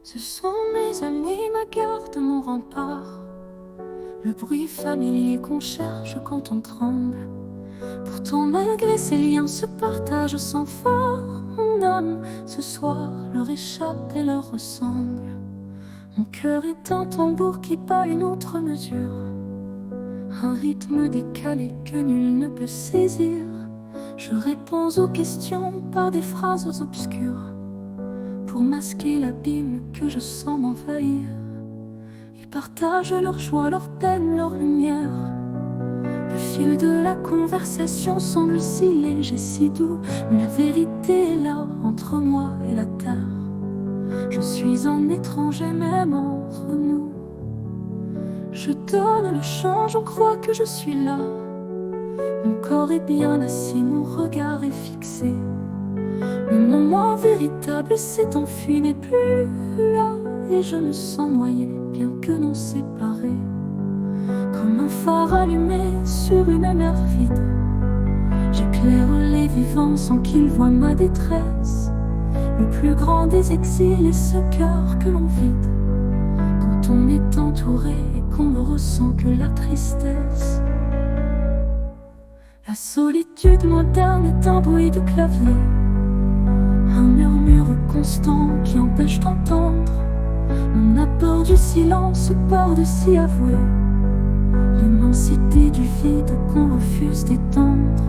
Ce sont mes amis, ma garde, mon rempart. Le bruit familier qu'on cherche quand on tremble. Pourtant malgré ces liens se partagent sans phare. Mon âme ce soir leur échappe et leur ressemble. Mon cœur est un tambour qui bat une autre mesure, un rythme décalé que nul ne peut saisir. Je réponds aux questions par des phrases obscures, pour masquer l'abîme que je sens m'envahir. Ils partagent leur joie, leur peine, leur lumière. Le fil de la conversation semble si léger, si doux, mais la vérité est là, entre moi et la terre. Je suis un étranger même entre nous. Je donne le chant, j'en crois que je suis là. Mon corps est bien assis, mon regard est fixé. Le moment véritable s'est enfui, n'est plus là. Et je me sens noyé, bien que non séparé, comme un phare allumé sur une mer vide. J'éclaire les vivants sans qu'ils voient ma détresse. Le plus grand des exils est ce cœur que l'on vide, quand on est entouré et qu'on ne ressent que la tristesse. La solitude moderne est un bruit de clavier, un murmure constant qui empêche d'entendre. On a peur du silence, peur de s'y avouer, l'immensité du vide qu'on refuse d'étendre.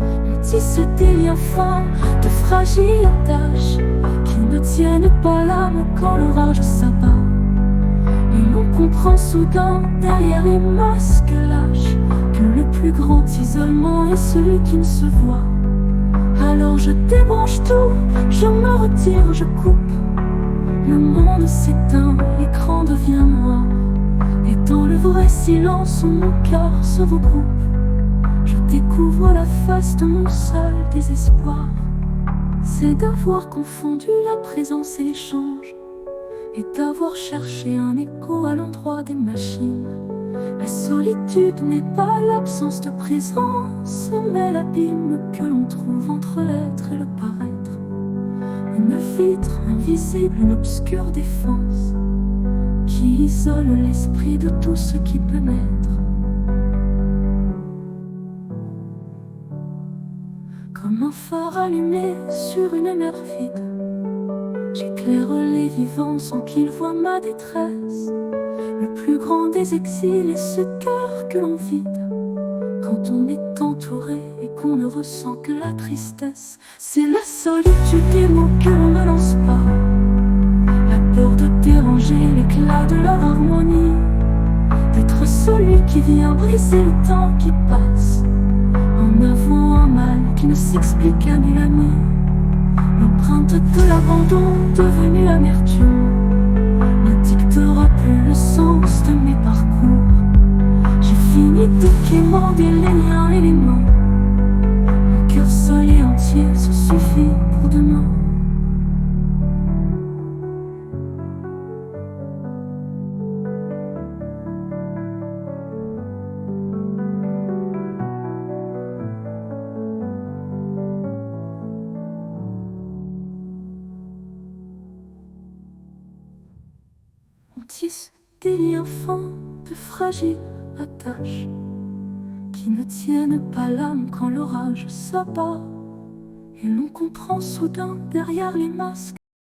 On tisse des liens fins, de fragiles attaches, qui ne tiennent pas l'âme quand l'orage s'abat. Et l'on comprend soudain, derrière les masques lâches, que le plus grand isolement est celui qui ne se voit. Alors je débranche tout, je me retire, je coupe. Le monde s'éteint, l'écran devient noir, et dans le vrai silence où mon cœur se regroupe, je découvre la face de mon seul désespoir. C'est d'avoir confondu la présence et l'échange, et d'avoir cherché un écho à l'endroit des machines. La solitude n'est pas l'absence de présence, mais l'abîme que l'on trouve entre l'être et le paraître. Une vitre invisible, une obscure défense, qui isole l'esprit de tout ce qui peut naître. Comme un phare allumé sur une mer vide, j'éclaire les vivants sans qu'ils voient ma détresse. Le plus grand des exils est ce cœur que l'on vide, quand on est entouré et qu'on ne ressent que la tristesse. C'est la solitude des mots que l'on ne lance pas, la peur de déranger l'éclat de leur harmonie, d'être celui qui vient briser le temps qui passe, en avouant un mal qui ne s'explique qu'à nulle amie. L'empreinte de l'abandon devenue amertume ne dictera plus le sens de mes parcours. J'ai fini de quémander les liens et les mots. Mon cœur seul et entier se suffit pour demain. On tisse des liens fins de fragiles attaches, qui ne tiennent pas l'âme quand l'orage s'abat. Et l'on comprend soudain derrière les masques